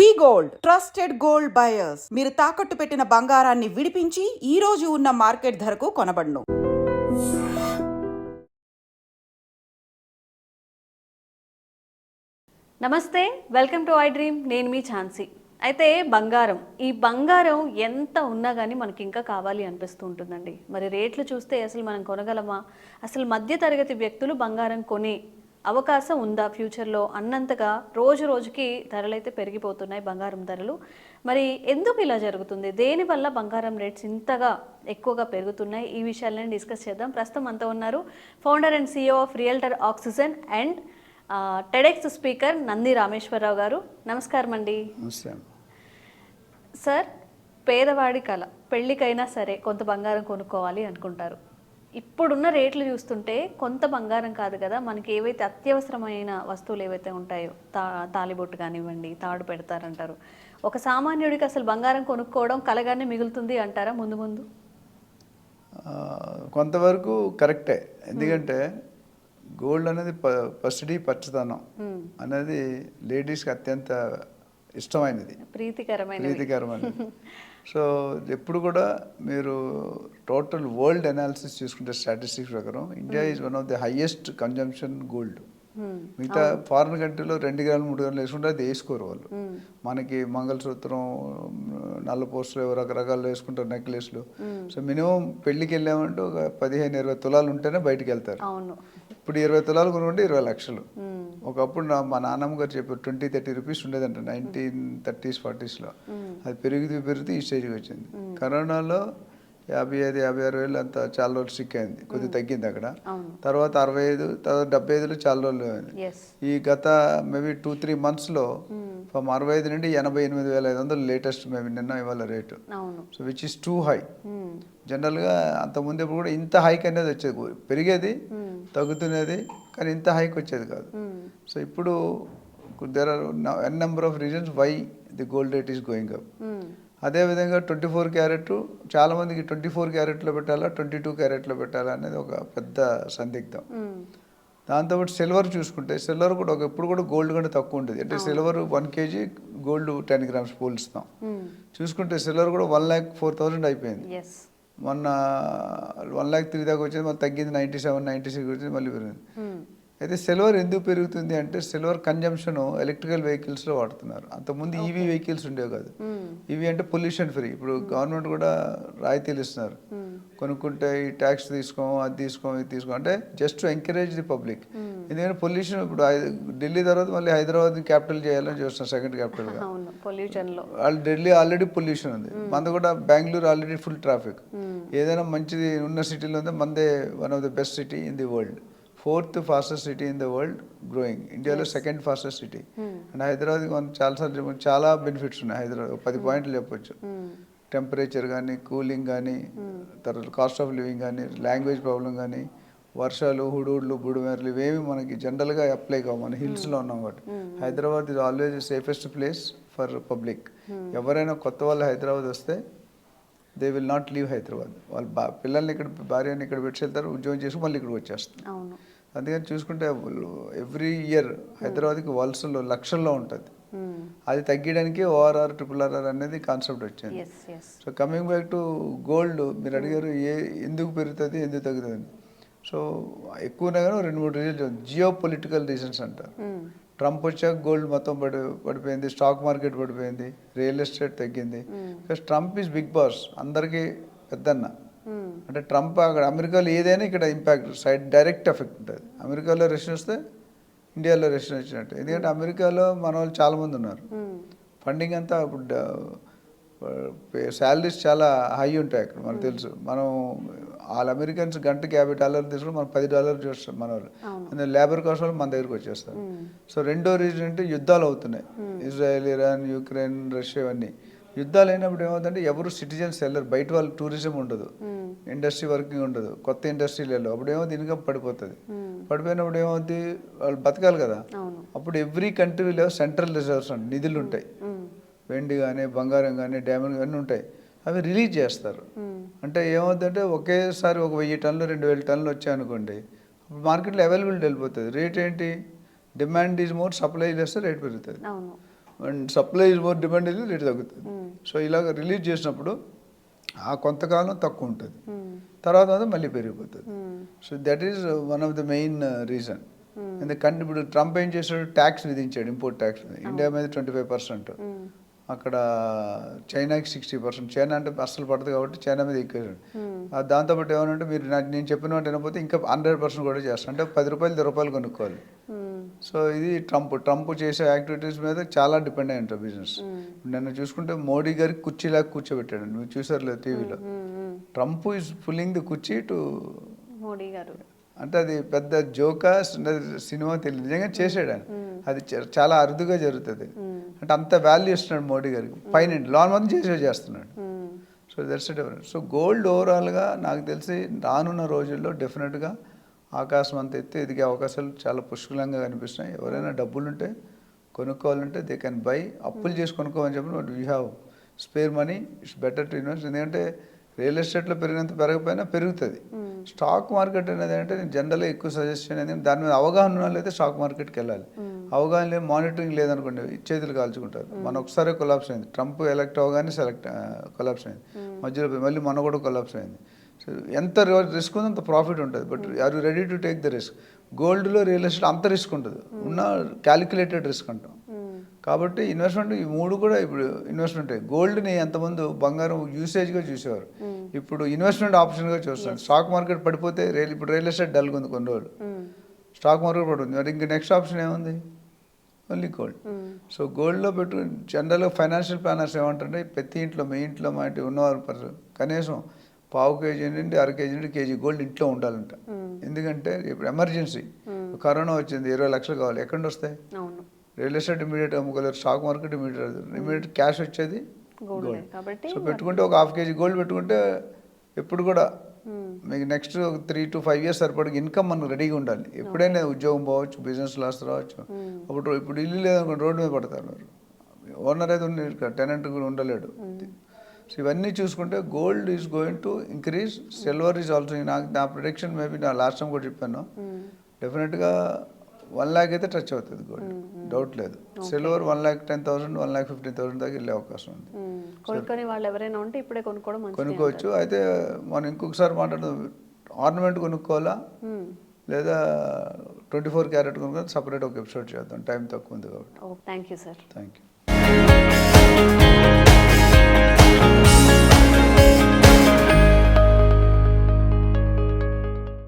వి gold trusted gold buyers. మీరు తాకట్టు పెట్టిన బంగారాన్ని విడిపించి ఈ రోజు ఉన్న మార్కెట్ ధరకు కొనబడును. నమస్తే, వెల్కమ్ టు ఐ డ్రీమ్. నేను మీ ఝాన్సీ. అయితే ఈ బంగారం ఎంత ఉన్నా కానీ మనకి ఇంకా కావాలి అనిపిస్తూ ఉంటుందండి. మరి రేట్లు చూస్తే అసలు మనం కొనగలమా? అసలు మధ్యతరగతి వ్యక్తులు బంగారం కొనే అవకాశం ఉందా ఫ్యూచర్లో అన్నంతగా రోజు రోజుకి ధరలైతే పెరిగిపోతున్నాయి, బంగారం ధరలు. మరి ఎందుకు ఇలా జరుగుతుంది? దేనివల్ల బంగారం రేట్స్ ఇంతగా ఎక్కువగా పెరుగుతున్నాయి? ఈ విషయాలను డిస్కస్ చేద్దాం. ప్రస్తుతం అంతా ఉన్నారు founder and CEO of realtor oxygen and TEDx speaker Nandi Rameshwar Rao గారు. నమస్కారం అండి. సార్, పేదవాడి కళ, పెళ్ళికైనా సరే కొంత బంగారం కొనుక్కోవాలి అనుకుంటారు. ఇప్పుడున్న రేట్లు చూస్తుంటే కొంత బంగారం కాదు కదా, మనకి ఏవైతే అత్యవసరమైన వస్తువులు ఏవైతే ఉంటాయో, తాలిబొట్టు కానివ్వండి, తాడు పెడతారంటారు. ఒక సామాన్యుడికి అసలు బంగారం కొనుక్కోవడం కలగానే మిగులుతుంది అంటారా ముందు ముందు? కొంతవరకు కరెక్టే. ఎందుకంటే గోల్డ్ అనేది పసిడి పచ్చదనం అనేది లేడీస్కి అత్యంత ఇష్టమైనది, ప్రీతికరమైనది. సో ఎప్పుడు కూడా మీరు టోటల్ వరల్డ్ అనాలిసిస్ చూసుకుంటే స్టాటిస్టిక్స్ ప్రకారం India is one of the highest consumption gold. మిగతా ఫారిన్ కంట్రీలో 2 గ్రాములు 3 గ్రాములు వేసుకుంటే అది వేసుకోరు వాళ్ళు. మనకి మంగళసూత్రం, నల్ల పోస్టులు, రకరకాలు వేసుకుంటారు, నెక్లెస్లు. సో మినిమం పెళ్ళికి వెళ్ళామంటే ఒక 15-20 తులాలు ఉంటేనే బయటికి వెళ్తారు. ఇప్పుడు 20 తులాలు కొనుక్కుంటే 20 లక్షలు. ఒకప్పుడు మా నాన్నమ్మ గారు చెప్పారు 20-30 రూపీస్ ఉండేదంట 1930s 40sలో. అది పెరుగుతూ ఈ స్టేజ్కి వచ్చింది. కరోనాలో 55-56 వేలు అంత చాలా రోజులు స్టిక్ అయింది, కొద్దిగా తగ్గింది అక్కడ. తర్వాత 65, తర్వాత 75లో చాలా రోజులు అయింది. ఈ గత మేబీ 2-3 మంత్స్లో ఫ్రమ్ 65 నుండి 88,500 లేటెస్ట్ మేబీ నిన్న ఇవాళ rate. So which is two high. జనరల్గా అంతకుముందు ఎప్పుడు కూడా ఇంత హైక్ అనేది వచ్చేది, పెరిగేది తగ్గుతున్నది, కానీ ఇంత హైక్ వచ్చేది కాదు. సో ఇప్పుడు there are N number of reasons why the gold rate is going up. అదేవిధంగా 24 క్యారెట్, చాలామందికి 24 క్యారెట్లో పెట్టాలా 22 క్యారెట్లో పెట్టాలా అనేది ఒక పెద్ద సందిగ్ధం. దాంతోపాటు సిల్వర్ చూసుకుంటే సిల్వర్ కూడా ఎప్పుడు కూడా గోల్డ్ కంటే తక్కువ ఉంటుంది. అంటే సిల్వర్ 1 kg, గోల్డ్ 10 grams పోల్చుతాం. చూసుకుంటే సిల్వర్ కూడా 1,04,000 అయిపోయింది. మొన్న 1,03,000 దాకా వచ్చింది, మళ్ళీ తగ్గింది 97, 96 వచ్చింది, మళ్ళీ పెరిగింది. అయితే సిల్వర్ ఎందుకు పెరుగుతుంది అంటే సిల్వర్ కన్జంప్షన్ ఎలక్ట్రికల్ వెహికల్స్లో వాడుతున్నారు. అంతకుముందు ఈవీ వెహికల్స్ ఉండేవి కాదు. ఈవీ అంటే పొల్యూషన్ ఫ్రీ. ఇప్పుడు గవర్నమెంట్ కూడా రాయితీలు ఇస్తున్నారు, కొనుక్కుంటే ఈ ట్యాక్స్ తీసుకోం, అది తీసుకోం, ఇది తీసుకో, అంటే just to encourage the public. ఎందుకంటే పొల్యూషన్ ఇప్పుడు ఢిల్లీ తర్వాత మళ్ళీ హైదరాబాద్ క్యాపిటల్ చేయాలని చూస్తున్నారు, సెకండ్ క్యాపిటల్గా. ఢిల్లీ ఆల్రెడీ పొల్యూషన్ ఉంది, మనది కూడా బెంగళూరు ఆల్రెడీ ఫుల్ ట్రాఫిక్. ఏదైనా మంచిది ఉన్న సిటీలో ఉంటే మనదే one of the best city in the world, 4th fastest city in the world, growing. ఇండియాలో 2nd fastest సిటీ. అండ్ హైదరాబాద్కి మనం చాలాసార్లు చాలా బెనిఫిట్స్ ఉన్నాయి. హైదరాబాద్ 10 పాయింట్లు చెప్పొచ్చు. టెంపరేచర్ కానీ, కూలింగ్ కానీ, తర్వాత కాస్ట్ ఆఫ్ లివింగ్ కానీ, లాంగ్వేజ్ ప్రాబ్లం కానీ, వర్షాలు, హుడూడ్లు, బుడుమేరలు ఇవేమి మనకి జనరల్గా అప్లై కావు, మన హిల్స్లో ఉన్నాం కాబట్టి. Hyderabad is always safest place for public. ఎవరైనా కొత్త వాళ్ళు హైదరాబాద్ వస్తే they will not leave Hyderabad. వాళ్ళు పిల్లల్ని ఇక్కడ, భార్యని ఇక్కడ పెట్టి వెళ్తారు, ఉద్యోగం చేసుకుని మళ్ళీ ఇక్కడికి వచ్చేస్తారు. అందుకని చూసుకుంటే ఎవ్రీ ఇయర్ హైదరాబాద్కి వలసలు లక్షల్లో ఉంటుంది. అది తగ్గడానికి ORR, RRR అనేది కాన్సెప్ట్ వచ్చింది. So coming back to gold, మీరు అడిగారు ఎందుకు పెరుగుతుంది, ఎందుకు తగ్గుతుంది. సో ఎక్కువగా 2-3 రీజన్స్, జియో పొలిటికల్ రీజన్స్ అంటారు. ట్రంప్ వచ్చాక గోల్డ్ మొత్తం పడిపోయింది, స్టాక్ మార్కెట్ పడిపోయింది, రియల్ ఎస్టేట్ తగ్గింది. Because Trump is big boss, అందరికీ పెద్దన్న. అంటే ట్రంప్ అక్కడ అమెరికాలో ఏదైనా ఇక్కడ ఇంపాక్ట్ డైరెక్ట్ ఎఫెక్ట్ ఉంటుంది. అమెరికాలో రెషన్ వస్తే ఇండియాలో రెషన్ వచ్చినట్టు. ఎందుకంటే అమెరికాలో మన వాళ్ళు చాలామంది ఉన్నారు, ఫండింగ్ అంతా ఇప్పుడు శాలరీస్ చాలా హై ఉంటాయి అక్కడ, మనకు తెలుసు. మనం వాళ్ళ అమెరికన్స్ గంటకి $50 తీసుకుని మనం $10 చూస్తాం మన వాళ్ళు. లేబర్ కాస్ట్ వాళ్ళు మన దగ్గరికి వచ్చేస్తారు. సో రెండో రీజన్ అంటే యుద్ధాలు అవుతున్నాయి, ఇజ్రాయెల్, ఇరాన్, యుక్రెయిన్, రష్యా, ఇవన్నీ. యుద్ధాలు అయినప్పుడు ఏమవుతుందంటే ఎవరు సిటిజన్స్ వెళ్ళరు, బయట వాళ్ళు టూరిజం ఉండదు, ఇండస్ట్రీ వర్కింగ్ ఉండదు, కొత్త ఇండస్ట్రీలు వెళ్ళవు. అప్పుడు ఏమవుతుంది, ఇన్కమ్ పడిపోతుంది. పడిపోయినప్పుడు ఏమవుతుంది, వాళ్ళు బతకాలి కదా. అప్పుడు ఎవ్రీ కంట్రీలో సెంట్రల్ రిజర్వ్స్ అంటే నిధులు ఉంటాయి, వెండి కానీ, బంగారం కానీ, డైమండ్ అన్నీ ఉంటాయి. అవి రిలీజ్ చేస్తారు. అంటే ఏమవుతుందంటే ఒకేసారి ఒక 1000 టన్నులు 2000 టన్నులు వచ్చాయనుకోండి, మార్కెట్లో అవైలబిలిటీ వెళ్ళిపోతుంది. రేట్ ఏంటి, డిమాండ్ ఈజ్ మోర్, సప్లై చేస్తే రేట్ పెరుగుతుంది. And supply is more demand అయితే రేట్ తగ్గుతుంది. సో ఇలాగ రిలీజ్ చేసినప్పుడు ఆ కొంతకాలం తక్కువ ఉంటుంది, తర్వాత మళ్ళీ పెరిగిపోతుంది. So that is one of the main reason. ఎందుకంటే ఇప్పుడు ట్రంప్ ఏం చేశాడు, ట్యాక్స్ విధించాడు, ఇంపోర్ట్ ట్యాక్స్. ఇండియా మీద 25%, అక్కడ చైనాకి 60%. చైనా అంటే అస్సలు పడదు కాబట్టి చైనా మీద ఎక్కువ. దాంతోపాటు ఏమనంటే మీరు నేను చెప్పిన వాటి వినకపోతే ఇంకా 100% కూడా చేస్తాను, అంటే 10 రూపాయలు 10 రూపాయలు కొనుక్కోవాలి. సో ఇది ట్రంప్ చేసే యాక్టివిటీస్ మీద చాలా డిపెండ్ అయి ఉంటుంది బిజినెస్. నన్ను చూసుకుంటే మోడీ గారికి కుర్చీలాగా కూర్చోబెట్టాడు, మీరు చూసారు లేదు టీవీలో. ట్రంప్ ఈజ్ పుల్లింగ్ ది కుర్చీ టు మోడీ గారు. అంటే అది పెద్ద జోకా సినిమా తెలియదు, నిజంగా చేసాడు ఆయన. అది చాలా అరుదుగా జరుగుతుంది. అంటే అంత వాల్యూ ఇస్తున్నాడు మోడీ గారికి, పైన లోన్ మొత్తం చేస్తున్నాడు. So that's different. So gold ఓవరాల్గా నాకు తెలిసి రానున్న రోజుల్లో డెఫినెట్గా ఆకాశం అంత ఎత్తు ఎదిగే అవకాశాలు చాలా పుష్కలంగా కనిపిస్తున్నాయి. ఎవరైనా డబ్బులుంటే కొనుక్కోవాలంటే దే కెన్ బై. అప్పులు చేసి కొనుక్కోమని చెప్పి but we have spare money, it's better to invest. ఎందుకంటే రియల్ ఎస్టేట్లో పెరిగినంత పెరగకపోయినా పెరుగుతుంది. స్టాక్ మార్కెట్ అనేది అంటే నేను జనరల్గా ఎక్కువ సజెస్ట్ చేయను, దాని మీద అవగాహన ఉన్న వాళ్ళైతే స్టాక్ మార్కెట్కి వెళ్ళాలి. అవగాహన లేదు, మానిటరింగ్ లేదనుకోండి చేతులు కాల్చుకుంటారు. మన ఒకసారి కొలాప్స్ అయింది, ట్రంప్ ఎలక్ట్ అవగానే కొలాప్స్ అయింది, మధ్యలో మళ్ళీ మన కూడా కొలాప్స్ అయింది. సో ఎంత రిస్క్ ఉందో అంత ప్రాఫిట్ ఉంటుంది. But are you ready to take the risk? గోల్డ్లో రియల్ ఎస్టేట్ అంత రిస్క్ ఉంటుంది, ఉన్న క్యాలిక్యులేటెడ్ రిస్క్ అంటాం. కాబట్టి ఇన్వెస్ట్మెంట్ ఈ మూడు కూడా ఇప్పుడు ఇన్వెస్ట్మెంట్. గోల్డ్ని ఎంతమంది బంగారం యూసేజ్గా చూసేవారు, ఇప్పుడు ఇన్వెస్ట్మెంట్ ఆప్షన్గా చూస్తారు. స్టాక్ మార్కెట్ పడిపోతే ఇప్పుడు రియల్ ఎస్టేట్ డల్గా ఉంది కొన్ని రోజులు, స్టాక్ మార్కెట్ పడుతుంది, మరి ఇంక నెక్స్ట్ ఆప్షన్ ఏముంది? Only gold. సో గోల్డ్లో పెట్టు. జనరల్గా ఫైనాన్షియల్ ప్లానర్స్ ఏమంటారంటే ప్రతి ఇంట్లో, మీ ఇంట్లో మా ఇంటి ఉన్నవారు కనీసం పావు కేజీ నుండి అర కేజీ నుండి కేజీ గోల్డ్ ఇంట్లో ఉండాలంట. ఎందుకంటే ఇప్పుడు ఎమర్జెన్సీ, కరోనా వచ్చింది, 20 లక్షలు కావాలి, ఎక్కడి నుండి వస్తాయి? రియల్ ఎస్టేట్ ఇమీడియట్ అమ్ముకోలేరు, స్టాక్ మార్కెట్ ఇమీడియట్ క్యాష్ వచ్చేది గోల్డ్. సో పెట్టుకుంటే ఒక ½ కేజీ గోల్డ్ పెట్టుకుంటే ఎప్పుడు కూడా మీకు నెక్స్ట్ 3 to 5 years సరిపడికి ఇన్కమ్ మనకు రెడీగా ఉండాలి. ఎప్పుడైనా ఉద్యోగం పోవచ్చు, బిజినెస్ లాస్ రావచ్చు. ఇప్పుడు ఇల్లు లేదనుకోండి రోడ్డు మీద పడతారు, ఓనర్ అయితే ఉండి టెనెంట్ కూడా ఉండలేడు. సో ఇవన్నీ చూసుకుంటే gold is going to increase, silver is also. నా ప్రొడిక్షన్ మేబీ నా లాస్ట్ టైం కూడా చెప్పాను, డెఫినెట్గా 1 lakh అయితే టచ్ అవుతుంది గోల్డ్, డౌట్ లేదు. సిల్వర్ 1,10,000, 1,15,000 దాకా వెళ్ళే అవకాశం ఉంది. కొనుక్కొని వాళ్ళు ఎవరైనా ఉంటే ఇప్పుడే కొనుక్కోవచ్చు. అయితే మనం ఇంకొకసారి మాట్లాడదాం, ఆర్నమెంట్ కొనుక్కోవాలా లేదా 24 క్యారెట్ కొనుక్కోవాలి, సపరేట్ ఒక ఎపిసోడ్ చేద్దాం, టైం తక్కువ ఉంది కాబట్టి. Thank you sir. Thank you.